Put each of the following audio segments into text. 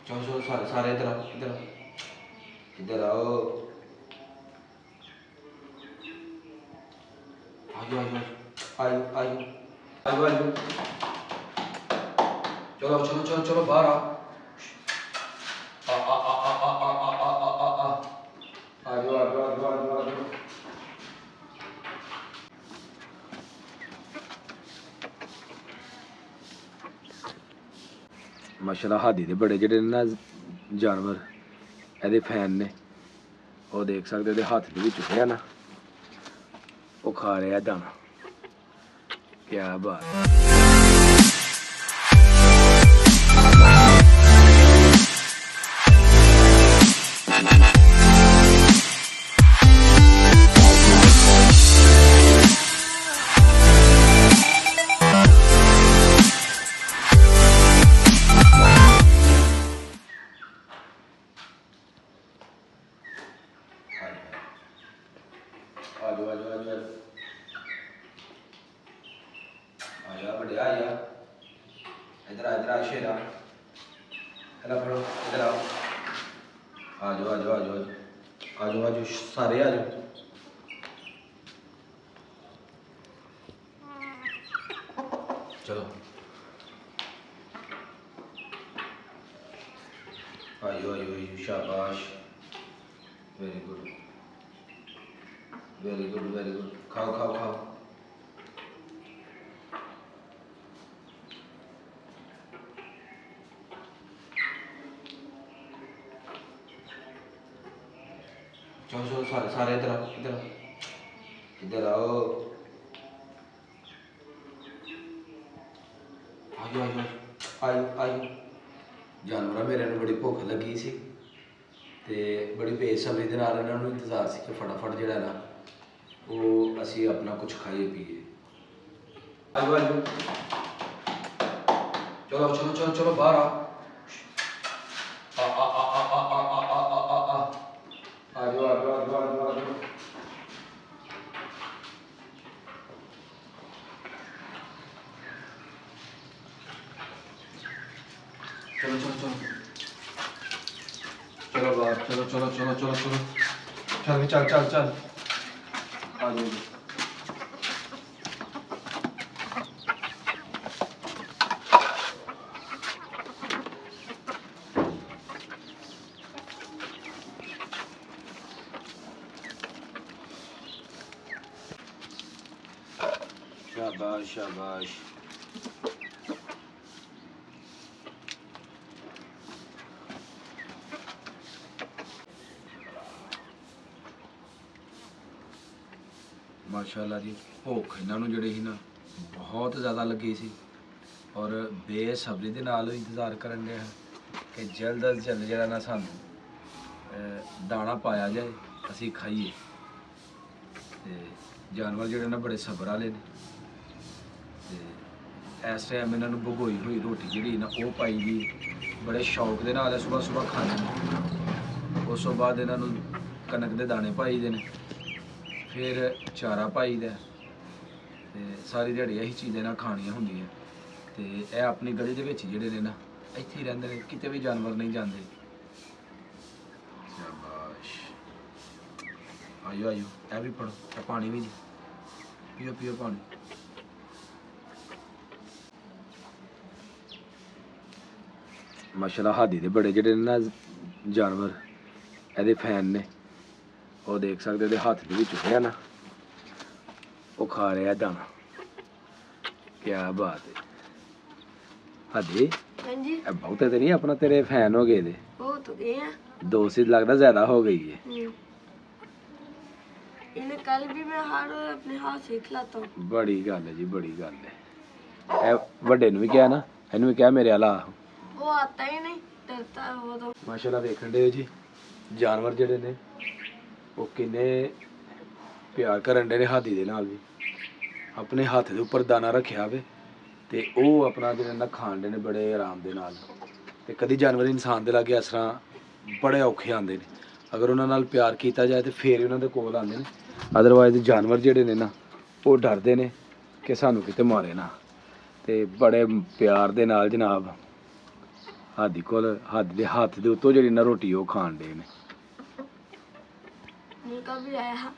चलो चलो सारे सारे इधर आओ इधर आओ इधर आओ आयो आयो आयो आयो आयो आयो चलो चलो चलो चलो बाहर आओ आयो आयो आयो आयो आयो माशाल्लाह हादी दे बड़े जेह्ड़े ना जानवर ਇਹਦੇ फैन ने ਉਹ देख सकते ਇਹਦੇ हत्थ ਦੇ ਵਿੱਚ ਪਿਆ ना ਉਹ खा ਰਿਹਾ दाना क्या बात आजो आजो आजो आजा बढ़िया आजा इधर इधर आ शेरा हेला फड़ो इधर आओ आजो आजो आजो आजो आजो सारे आजो चलो आयो आयो आयो शाबाश very good very good very good खाओ खाओ खाओ चलो चलो सारे सारे इधर आओ इधर आओ इधर आओ आयो आयो आयो आयो जानवर मेरे ਨੂੰ बड़ी भुख लगी सी ਤੇ बड़ी बेसब्री ਦੇ ਨਾਲ ਇਹਨਾਂ ਨੂੰ ਇੰਤਜ਼ਾਰ ਸੀ ਕਿ फटाफट ਜਿਹੜਾ ਨਾ वो असी अपना कुछ खाइए पिए आजो आजो चलो चलो चलो चलो बाहर आओ आजो आजो आजो आजो आजो चलो चलो चलो चलो बाहर चलो चलो चलो चलो चलो चल चल चल चल आजो शाबाश शाबाश माशाल्लाह जी भुख इन्हों जोड़े ही ना बहुत ज़्यादा लगी सी और बेसब्री के नाल इंतज़ार करन दे कि जल्द अज जल्द जरा ना सानू दाना पाया जाए असी खाइए ते जानवर जोड़े ना बड़े सबर वाले ने इस टाइम इन्हों भगोई हुई रोटी जी ना वो पाई दी बड़े शौक के नाल सुबह सुबह खाने उस तो बाद इन्हों कनक के दाने पाई दे फिर चारा पाई दा ते सारी दिहाड़ी यही चीज़ें ना खानियां होंदियां ते यह अपनी गली दे विच जिहड़े ने ना इत्थे ही रहिंदे ने किते भी जानवर नहीं जाते शाबाश आयो आयो यह भी पढ़ो ते पानी भी पियो पियो पानी माशाल्लाह हादी दे बड़े जिहड़े ना जानवर ਇਹਦੇ फैन ने वो देख सकते ਇਹਦੇ हत्थ ਦੇ ਵਿੱਚ ਪਿਆ ना वो खा रहा दाना क्या बात है हादी हाँ जी बहुत तो नहीं अपना तेरे फैन हो गए थे वो तो गए हैं दो से लगता ज्यादा हो गई है इन्हें कल भी मैं हार अपने हाथ से खिलाता हूँ बड़ी गल है जी बड़ी गल है बड़े भी क्या ना इन्हू भी क्या मेरे वाला वो आता ही नहीं डरता है वो तो माशाल्लाह देखने दे जी जानवर जेडे ने वो किन्ने प्यार करन दे ने हाथी दे नाल भी अपने हाथ दे ऊपर दाना रखिया वे ते वो अपना जेडे ना खान दे ने बड़े आराम दे नाल ते कदी जानवर इंसान दे लागे इस तरह बड़े औखे आंदे ने अगर उन्हां नाल प्यार किया जाए तो फिर उन्हां दे कोल आंदे ने अदरवाइज जानवर जेडे ने ना वो डरदे ने कि सानू किते मारे ना ते बड़े प्यार दे नाल जनाब हादी कोल हादी दे हत्थ दे उत्तों जेह्ड़ी ना रोटी ओह् खान डे ने। मुर्गा भी आया।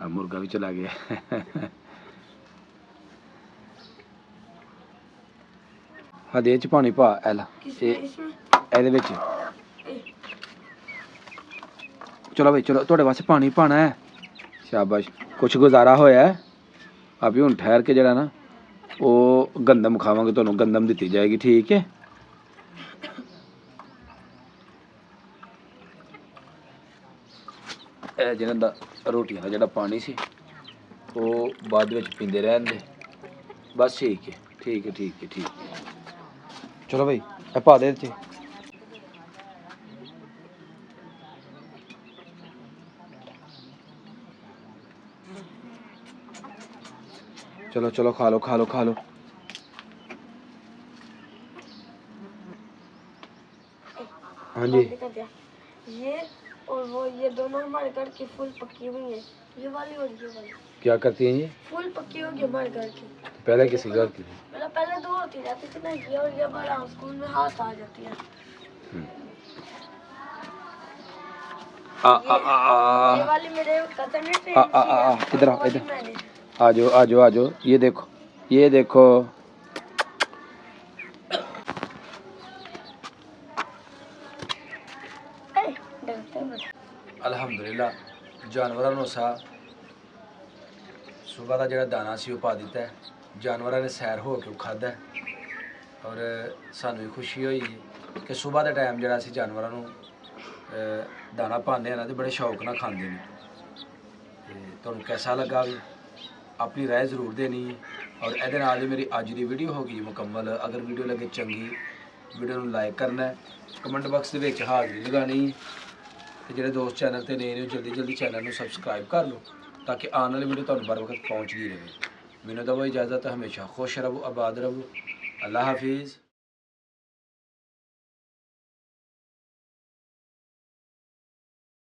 मुर्गा भी चला गया। हादी च पानी पा एला ਇਹਦੇ ਵਿੱਚ। चलो भाई चलो ਤੁਹਾਡੇ ਵਾਸਤੇ ਪਾਣੀ ਪਾਣਾ ਹੈ। शाबाश कुछ गुजारा होया है। अभी हुन ठहर के जरा ना वो गंदम खावांगे तो गंदम दी जाएगी ठीक है। जिन्हों रोटियां का जोड़ा पानी से वो बाद में पींदे रहन दे बस ठीक है ठीक है ठीक है ठीक है। चलो भाई ए पा दे च। चलो चलो खा लो खा लो खा लो। हाँ जी ये और वो ये दोनों हमारे घर की फुल पकी हुई है। ये वाली और ये वाली क्या करती हैं ये? फुल पकी होगी हमारे घर की। पहले किसी घर की? मतलब पहले दो होती रहती थी ना ये और ये बड़ा स्कूल में हाथ आ जाती है। ये वाली मेरे कजन ने इधर आओ इधर आ जाओ आ जाओ आ जाओ। ये देखो ये देखो अल्हम्दुलिल्लाह जानवरों ने सा सुबह का जो दाना सी पा दिता है। जानवरों ने सैर हो के खादा है और सानू भी खुशी हुई कि सुबह के टाइम जो जानवरों को दाना पाने ना तो बड़े शौक ना खाते हैं। तो कैसा लगा भी अपनी राय ज़रूर देनी है और ये मेरी अज की वीडियो होगी मुकम्मल। अगर वीडियो लगे चंगी वीडियो को लाइक करना है कमेंट बॉक्स के हाज़री लगानी तो जो दोस्त चैनल पर नए ने जल्दी जल्दी चैनल को सबसक्राइब कर लो ताकि आने वाली वीडियो तुहानू बर वक्त पहुँचती रहे। मैनू दवो इजाज़त हमेशा खुश रहो आबाद रहो। अल्लाह हाफिज़।